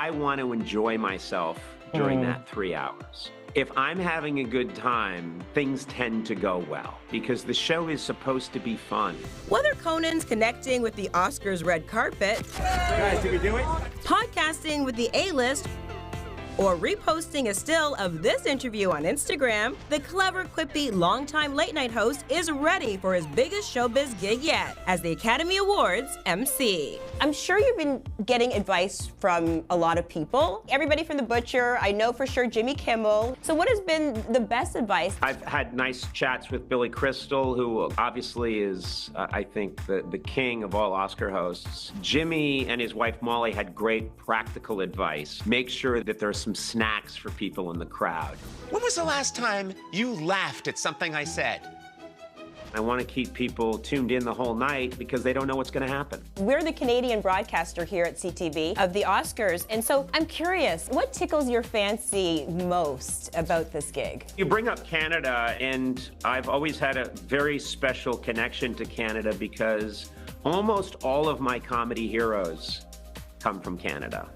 I want to enjoy myself during that 3 hours. If I'm having a good time, things tend to go well because the show is supposed to be fun. Whether Conan's connecting with the Oscars red carpet, Guys, did we do it? podcasting with the A-list, or reposting a still of this interview on Instagram, the clever, quippy, longtime late-night host is ready for his biggest showbiz gig yet as the Academy Awards MC. I'm sure you've been getting advice from a lot of people. Everybody from The Butcher, I know for sure Jimmy Kimmel. So what has been the best advice? I've had nice chats with Billy Crystal, who obviously is, I think, the king of all Oscar hosts. Jimmy and his wife Molly had great practical advice. Make sure that there's some snacks for people in the crowd. When was the last time you laughed at something I said? I want to keep people tuned in the whole night because they don't know what's going to happen. We're the Canadian broadcaster here at CTV of the Oscars, and so I'm curious, what tickles your fancy most about this gig? You bring up Canada, and I've always had a very special connection to Canada because almost all of my comedy heroes come from Canada.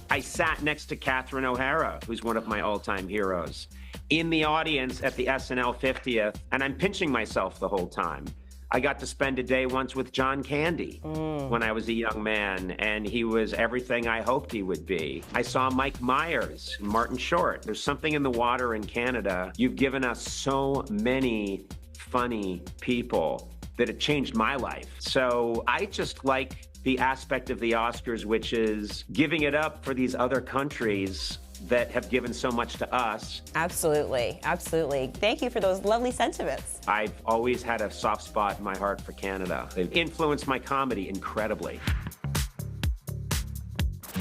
I sat next to Catherine O'Hara, who's one of my all-time heroes, in the audience at the SNL 50th, and I'm pinching myself the whole time. I got to spend a day once with John Candy when I was a young man, and he was everything I hoped he would be. I saw Mike Myers, Martin Short. There's something in the water in Canada. You've given us so many funny people that it changed my life. So I just like the aspect of the Oscars, which is giving it up for these other countries that have given so much to us. Absolutely, absolutely. Thank you for those lovely sentiments. I've always had a soft spot in my heart for Canada. They've influenced my comedy incredibly.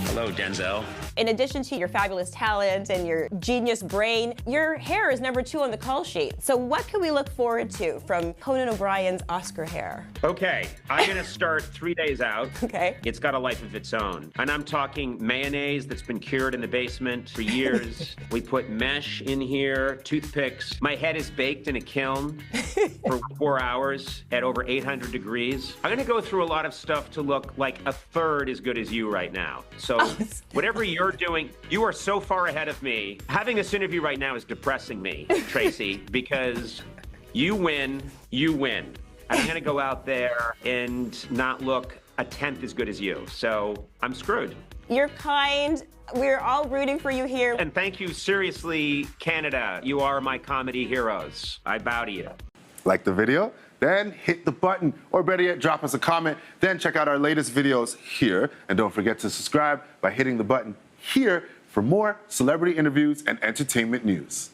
Hello, Denzel. In addition to your fabulous talent and your genius brain, your hair is #2 on the call sheet. So what can we look forward to from Conan O'Brien's Oscar hair? Okay, I'm gonna start 3 days out. Okay. It's got a life of its own. And I'm talking mayonnaise that's been cured in the basement for years. We put mesh in here, toothpicks. My head is baked in a kiln for 4 hours at over 800 degrees. I'm gonna go through a lot of stuff to look like a third as good as you right now. So whatever you're doing, you are so far ahead of me. Having this interview right now is depressing me, Tracy, because you win, you win. And I'm gonna go out there and not look a tenth as good as you. So I'm screwed. You're kind. We're all rooting for you here. And thank you, seriously, Canada. You are my comedy heroes. I bow to you. Like the video? Then hit the button, or better yet, drop us a comment. Then check out our latest videos here. And don't forget to subscribe by hitting the button here for more celebrity interviews and entertainment news.